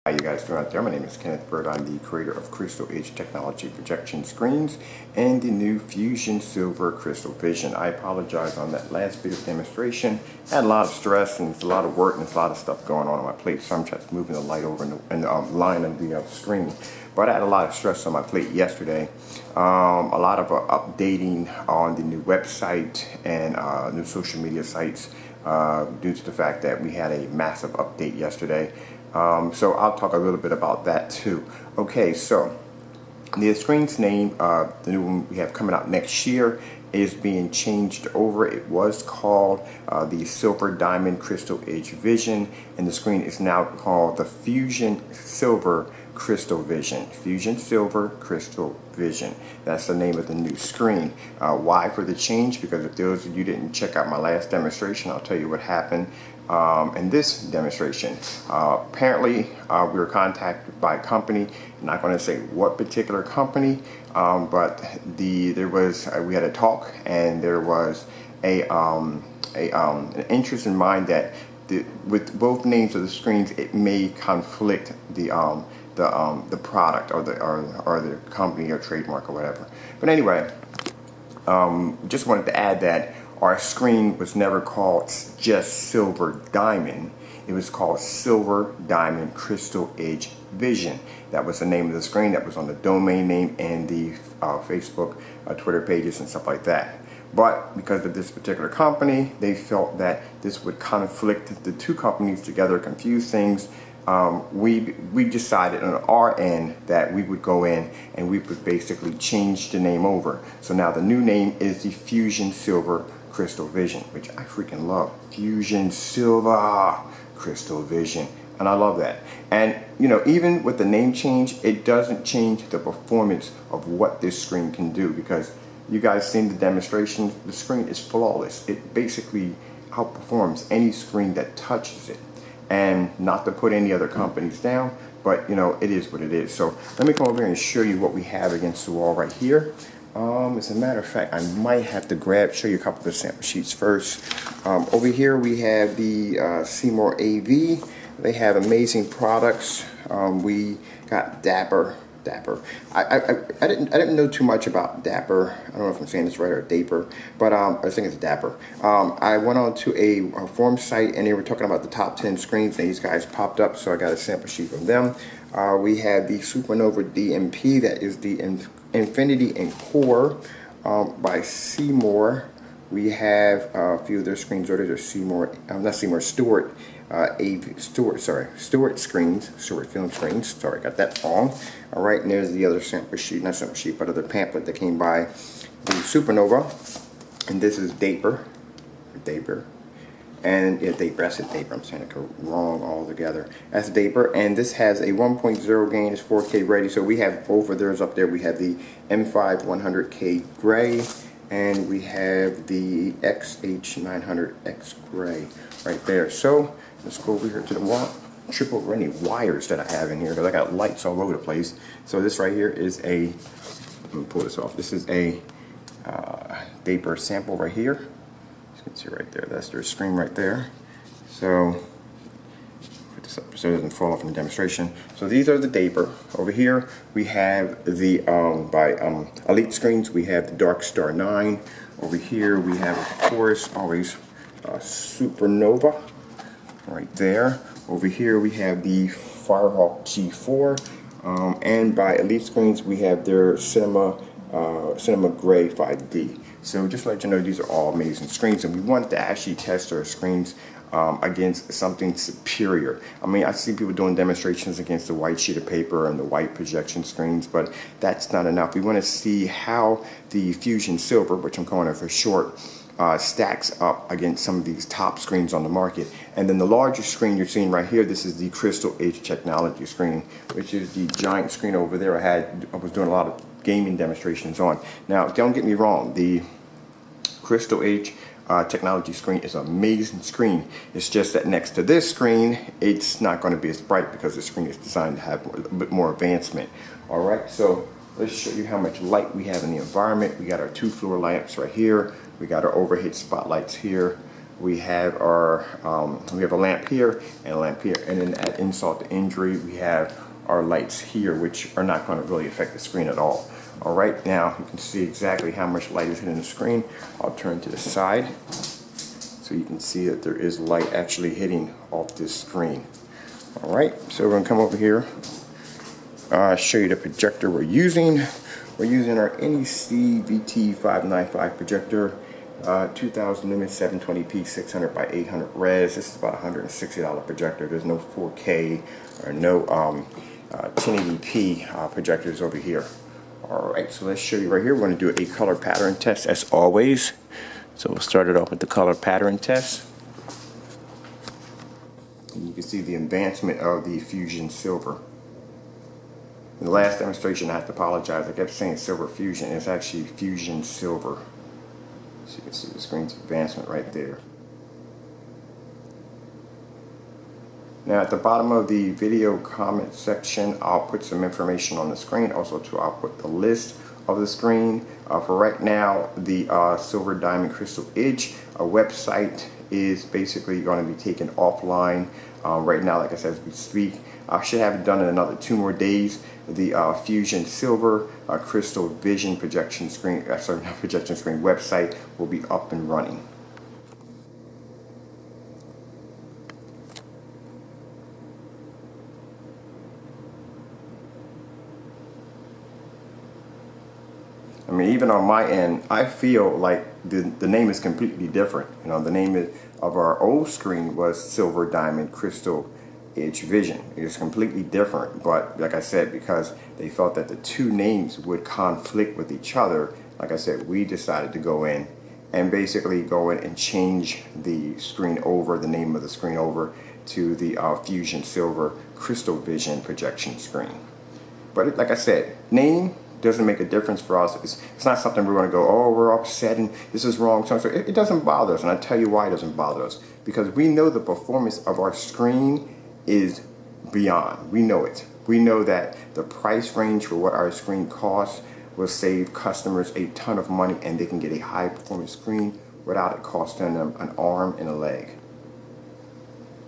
How you guys doing out there? My name is Kenneth Bird. I'm the creator of Crystal Edge Technology projection screens and the new Fusion Silver Crystal Vision. I apologize on that last bit of demonstration. I had a lot of stress and it's a lot of work and there's a lot of stuff going on my plate, so I'm just moving the light over in the line of the screen. But I had a lot of stress on my plate yesterday. A lot of updating on the new website and new social media sites due to the fact that we had a massive update yesterday. So I'll talk a little bit about that too. Okay, so the screen's name, the new one we have coming out next year, is being changed over. It was called the Silver Diamond Crystal Edge Vision, and the screen is now called the Fusion Silver Crystal Vision. Fusion Silver Crystal Vision. That's the name of the new screen. Why for the change? Because if those of you didn't check out my last demonstration, I'll tell you what happened in this demonstration. Apparently, we were contacted by a company. I'm not going to say what particular company, but we had a talk, and there was an interest in mind that with both names of the screens, it may conflict the product or the company or trademark or whatever. But anyway, just wanted to add that our screen was never called just Silver Diamond. It was called Silver Diamond Crystal Edge Vision. That was the name of the screen. That was on the domain name and the Facebook, Twitter pages and stuff like that. But because of this particular company, they felt that this would conflict the two companies together, confuse things. We decided on our end that we would go in and we would basically change the name over. So now the new name is the Fusion Silver Crystal Vision, which I freaking love. Fusion Silver Crystal Vision. And I love that. And you know, even with the name change, it doesn't change the performance of what this screen can do, because you guys seen the demonstration. The screen is flawless. It basically outperforms any screen that touches it. And not to put any other companies down, but you know, it is what it is. So let me come over here and show you what we have against the wall right here. As a matter of fact, I might have to show you a couple of the sample sheets first. Over here we have the Seymour AV. They have amazing products. We got Dapper. I didn't know too much about Dapper. I don't know if I'm saying this right or Dapper, but I think it's Dapper. I went on to a forum site and they were talking about the top 10 screens, and these guys popped up, so I got a sample sheet from them. We have the Supernova DMP, that is the Infinity and Core by Seymour. We have a few of their screens ordered. There's Stewart screens, Stewart film screens. Sorry, I got that wrong. All right, and there's the other sample sheet, not sample sheet, but other pamphlet that came by the Supernova. And this is Dapper. And yeah, Dapper, I said Dapper, I'm saying it wrong altogether. That's Dapper, and this has a 1.0 gain, it's 4K ready. So we have both of theirs up there. We have the M5 100K gray, and we have the XH900X gray right there. So let's go over here to the wall, trip over any wires that I have in here, because I got lights all over the place. So this right here is let me pull this off. This is a Dapper sample right here. You can see right there, that's their screen right there. So put this up so it doesn't fall off in the demonstration. So these are the Dapper. Over here we have the by Elite Screens, we have the Dark Star 9. Over here we have, of course, always Supernova right there. Over here we have the Firehawk G4, and by Elite Screens we have their Cinema Gray 5D. So just to let you know, these are all amazing screens, and we wanted to actually test our screens against something superior. I mean, I see people doing demonstrations against the white sheet of paper and the white projection screens, but that's not enough. We want to see how the Fusion Silver, which I'm calling it for short, stacks up against some of these top screens on the market. And then the largest screen you're seeing right here, this is the Crystal Edge Technology screen, which is the giant screen over there. I was doing a lot of gaming demonstrations on. Now, don't get me wrong, the Crystal Edge Technology screen is an amazing screen. It's just that next to this screen, it's not going to be as bright because the screen is designed to have a bit more advancement. All right, so let's show you how much light we have in the environment. We got our 2 floor lamps right here. We got our overhead spotlights here. we have our we have a lamp here and a lamp here, and then at insult to injury we have our lights here, which are not going to really affect the screen at all. All right, now you can see exactly how much light is hitting the screen. I'll turn to the side so you can see that there is light actually hitting off this screen. All right, so we're going to come over here, show you the projector we're using. We're using our NEC VT595 projector, 2000 lumens 720p 600 by 800 res. This is about $160 projector. There's no 4K or no 1080p projectors over here. Alright, so let's show you right here. We're going to do a color pattern test as always. So we'll start it off with the color pattern test. And you can see the advancement of the Fusion Silver. In the last demonstration, I have to apologize. I kept saying Silver Fusion. It's actually Fusion Silver. So you can see the screen's advancement right there. Now at the bottom of the video comment section, I'll put some information on the screen. Also too, I'll put the list of the screen. For right now, the Silver Diamond Crystal Edge website is basically going to be taken offline right now, like I said, as we speak. I should have it done in another 2 more days. The Fusion Silver Crystal Vision projection screen, sorry, not projection screen, website will be up and running. I mean, even on my end, I feel like the name is completely different. You know, the name of our old screen was Silver Diamond Crystal Edge Vision. It's completely different, but like I said, because they felt that the 2 names would conflict with each other, like I said, we decided to go in and basically go in and change the screen over, the name of the screen over to the Fusion Silver Crystal Vision projection screen. But like I said, name doesn't make a difference for us. It's not something we're going to go, oh, we're upset and this is wrong. So it doesn't bother us, and I'll tell you why it doesn't bother us. Because we know the performance of our screen is beyond. We know it. We know that the price range for what our screen costs will save customers a ton of money, and they can get a high performance screen without it costing them an arm and a leg.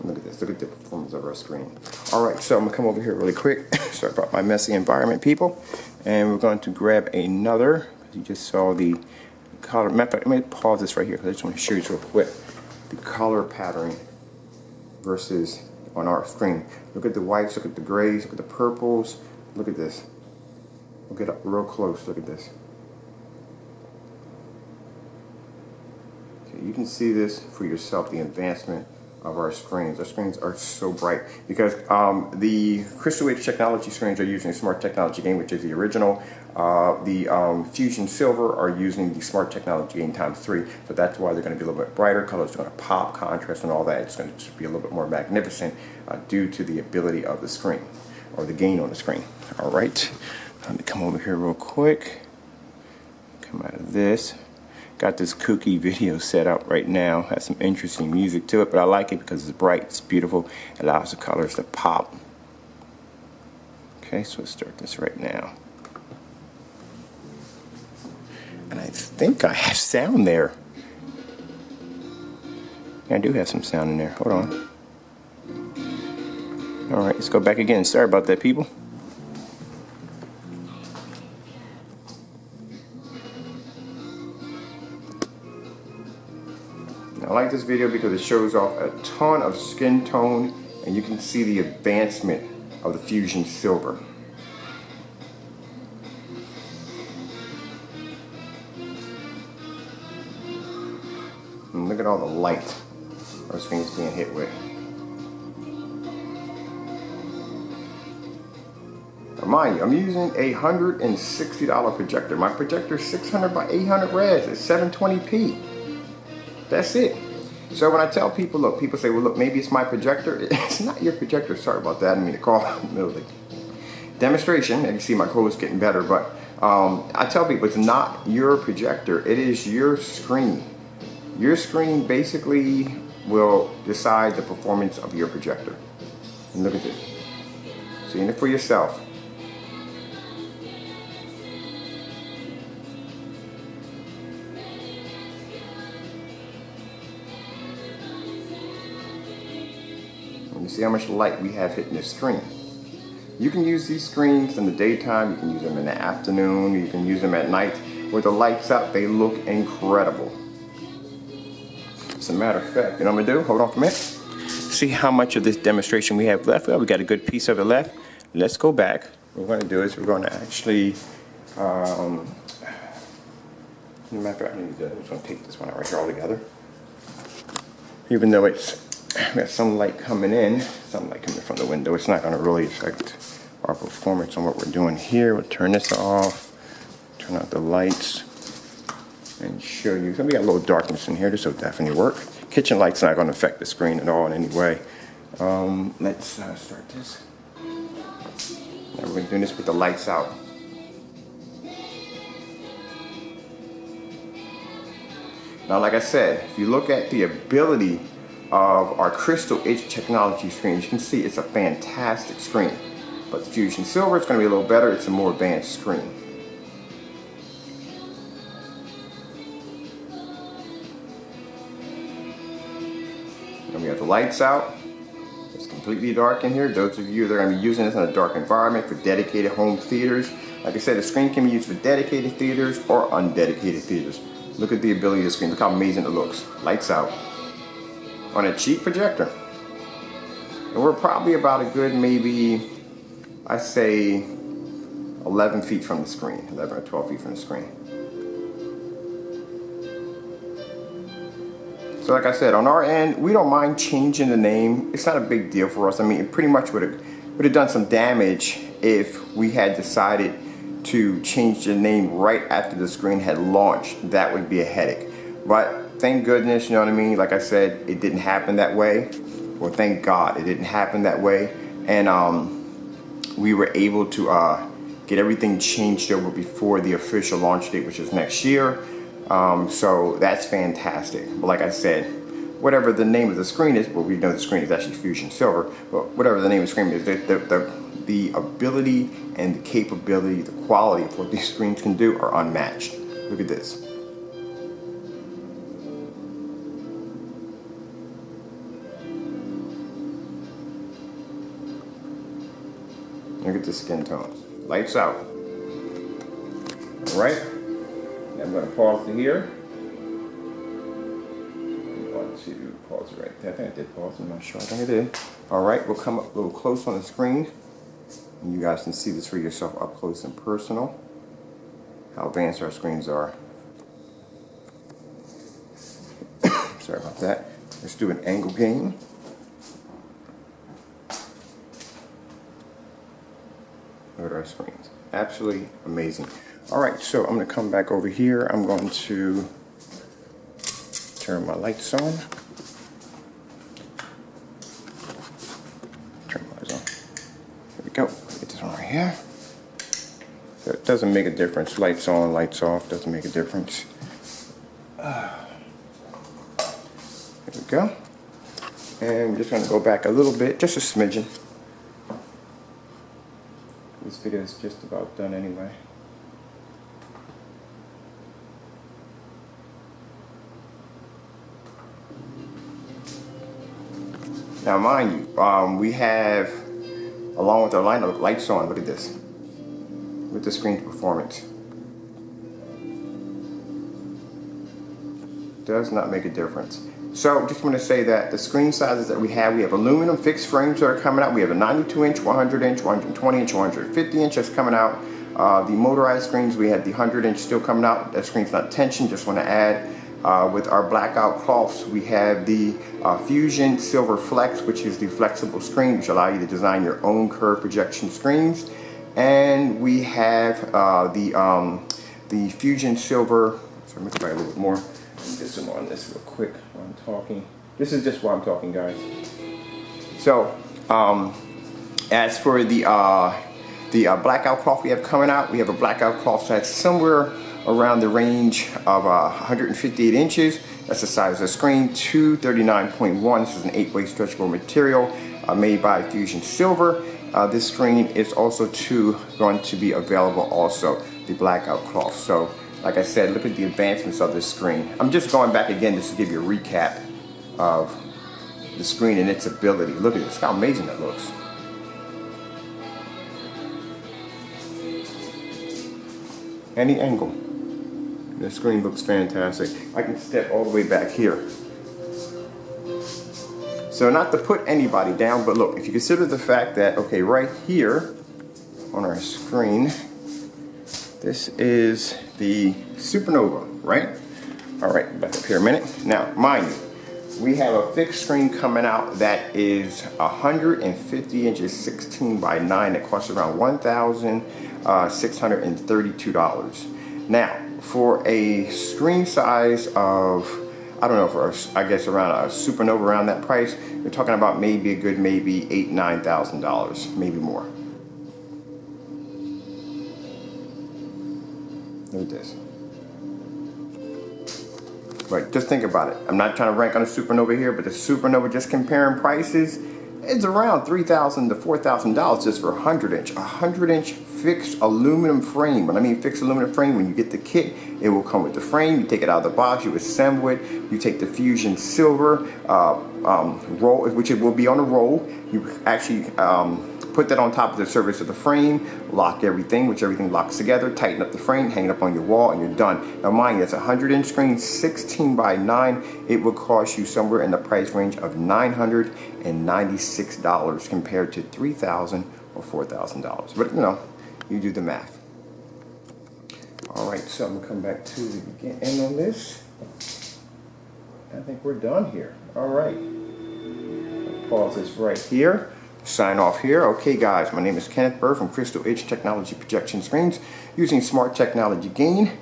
Look at this. Look at the performance of our screen. Alright, so I'm going to come over here really quick. Sorry about my messy environment, people. And we're going to grab another. You just saw the color. Matter of fact, let me pause this right here because I just want to show you real quick the color pattern versus on our screen. Look at the whites, look at the grays, look at the purples. Look at this. We'll get up real close. Look at this. Okay, you can see this for yourself, the advancement of our screens. Our screens are so bright because the Crystal Edge technology screens are using Smart Technology Gain, which is the original. The Fusion Silver are using the Smart Technology Gain ×3, so that's why they're going to be a little bit brighter. Colors are going to pop, contrast, and all that. It's going to be a little bit more magnificent due to the ability of the screen or the gain on the screen. All right, let me come over here real quick. Come out of this. Got this kooky video set up right now. Has some interesting music to it, but I like it because it's bright, it's beautiful, it allows the colors to pop. Okay, so let's start this right now. And I think I have sound there. Yeah, I do have some sound in there. Hold on. Alright, let's go back again. Sorry about that, people. I like this video because it shows off a ton of skin tone, and you can see the advancement of the Fusion Silver. And look at all the light our screen's being hit with. Now mind you, I'm using a $160 projector. My projector is 600 by 800 res. It's 720p. That's it. So when I tell people, look, people say, well, look, maybe it's my projector. It's not your projector. Sorry about that. I didn't mean to call in the middle of the demonstration. And you see my code is getting better. But I tell people it's not your projector. It is your screen. Your screen basically will decide the performance of your projector. And look at this. Seeing it for yourself. See how much light we have hitting the screen. You can use these screens in the daytime, you can use them in the afternoon, you can use them at night. With the lights out, they look incredible. As a matter of fact, you know what I'm gonna do? Hold on for a minute. See how much of this demonstration we have left. Well, we got a good piece of it left. Let's go back. What we're gonna do is we're gonna actually, matter of fact, I'm just gonna take this one out right here all together. Even though it's got some light coming in, some light coming from the window, it's not gonna really affect our performance on what we're doing here. We'll turn this off, turn out the lights, and show you. So we got a little darkness in here. This will definitely work. Kitchen light's not gonna affect the screen at all in any way. Let's start this. Now we're doing this with the lights out. Now, like I said, if you look at the ability of our Crystal Edge technology screen, you can see it's a fantastic screen. But the Fusion Silver is going to be a little better. It's a more advanced screen. And we have the lights out. It's completely dark in here. Those of you that are going to be using this in a dark environment for dedicated home theaters, like I said, the screen can be used for dedicated theaters or undedicated theaters. Look at the ability of the screen. Look how amazing it looks. Lights out. On a cheap projector. And we're probably about a good, maybe, I say 11 feet from the screen. 11 or 12 feet from the screen. So like I said, on our end, we don't mind changing the name. It's not a big deal for us. I mean, it pretty much would have done some damage if we had decided to change the name right after the screen had launched. That would be a headache. But thank goodness, you know what I mean? Like I said, it didn't happen that way. Well, thank God it didn't happen that way. And we were able to get everything changed over before the official launch date, which is next year. So that's fantastic. But like I said, whatever the name of the screen is, well, we know the screen is actually Fusion Silver, but whatever the name of the screen is, the ability and the capability, the quality of what these screens can do are unmatched. Look at this. Look at the skin tones. Lights out. All right. Now I'm going to pause to here. I'm going to pause it right there. I think I did pause. I'm not sure. I think I did. All right. We'll come up a little close on the screen. And you guys can see this for yourself up close and personal. How advanced our screens are. Sorry about that. Let's do an angle game. Look at our screens. Absolutely amazing. All right, so I'm going to come back over here. I'm going to turn my lights on. Turn my lights on. There we go. Get this one right here. So it doesn't make a difference. Lights on, lights off. Doesn't make a difference. There we go. And we're just going to go back a little bit, just a smidgen. This video is just about done anyway. Now mind you, we have, along with our lineup, lights on, look at this. With the screen performance. Does not make a difference. So just want to say that the screen sizes that we have aluminum fixed frames that are coming out. We have a 92-inch, 100-inch, 120-inch, 150-inch that's coming out. The motorized screens, we had the 100-inch still coming out. That screen's not tension, just want to add. With our blackout cloths, we have the Fusion Silver Flex, which is the flexible screen, which allow you to design your own curved projection screens. And we have the Fusion Silver, so let me go back a little bit more. Get some on this real quick while I'm talking. This is just while I'm talking, guys. So, as for the blackout cloth we have coming out, we have a blackout cloth that's somewhere around the range of 158 inches. That's the size of the screen. 239.1. This is an 8-way stretchable material made by Fusion Silver. This screen is also going to be available also, the blackout cloth. So, like I said, look at the advancements of this screen. I'm just going back again just to give you a recap of the screen and its ability. Look at this, how amazing that looks. Any angle. The screen looks fantastic. I can step all the way back here. So not to put anybody down, but look, if you consider the fact that, okay, right here on our screen, this is the Supernova, right? All right, back up here a minute. Now, mind you, we have a fixed screen coming out that is 150 inches, 16 by 9. It costs around $1,632. Now, for a screen size of, I don't know, for I guess around a Supernova around that price, you're talking about maybe a good maybe $8,000, $9,000, maybe more. Look at this. Right, just think about it. I'm not trying to rank on a Supernova here, but the Supernova, just comparing prices, it's around $3,000 to $4,000 just for a 100-inch. A 100-inch fixed aluminum frame. When I mean fixed aluminum frame, when you get the kit, it will come with the frame. You take it out of the box, you assemble it, you take the Fusion Silver roll, which it will be on a roll. You actually put that on top of the surface of the frame, lock everything, which everything locks together, tighten up the frame, hang it up on your wall, and you're done. Now mind you, it's a 100-inch screen, 16 by 9. It will cost you somewhere in the price range of $996 compared to $3,000 or $4,000. But you know, you do the math. All right, so I'm gonna come back to the beginning on this. I think we're done here. All right, I'll pause this right here. Sign off here. Okay guys, my name is Kenneth Burr from Crystal Edge Technology Projection Screens using smart technology gain.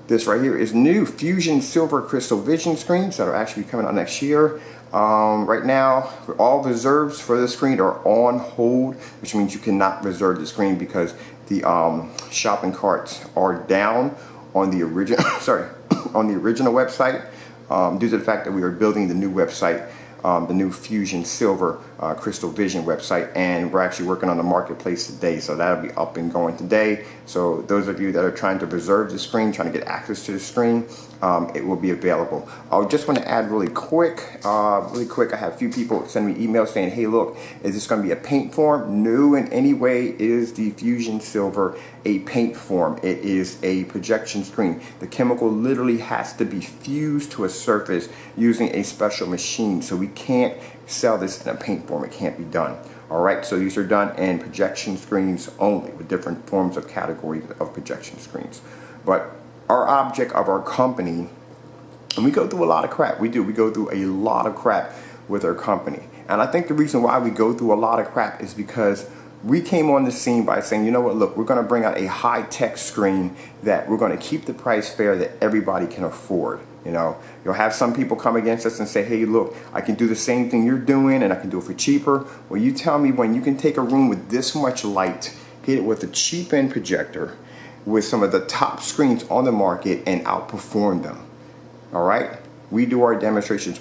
This right here is new Fusion Silver Crystal Vision screens that are actually coming out next year. Right now, all reserves for the screen are on hold, which means you cannot reserve the screen because the shopping carts are down on the original on the original website due to the fact that we are building the new website, the new Fusion Silver Crystal Vision website, and we're actually working on the marketplace today, so that'll be up and going today. So those of you that are trying to reserve the screen, trying to get access to the screen, it will be available. I just want to add really quick, I have a few people send me emails saying, hey look, is this going to be a paint form? No, in any way is the Fusion Silver a paint form. It is a projection screen. The chemical literally has to be fused to a surface using a special machine, so we can't sell this in a paint form. It can't be done. Alright, so these are done in projection screens only, with different forms of categories of projection screens. But our object of our company, and we go through a lot of crap. We go through a lot of crap with our company. And I think the reason why we go through a lot of crap is because we came on the scene by saying, you know what, look, we're going to bring out a high-tech screen that we're going to keep the price fair that everybody can afford. You know, you'll have some people come against us and say, hey, look, I can do the same thing you're doing and I can do it for cheaper. Well, you tell me when you can take a room with this much light, hit it with a cheap end projector with some of the top screens on the market and outperform them. All right? We do our demonstrations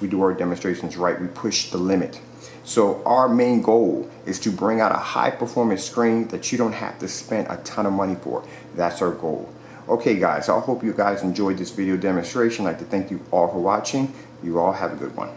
right. We push the limit. So our main goal is to bring out a high performance screen that you don't have to spend a ton of money for. That's our goal. Okay guys, I hope you guys enjoyed this video demonstration. I'd like to thank you all for watching. You all have a good one.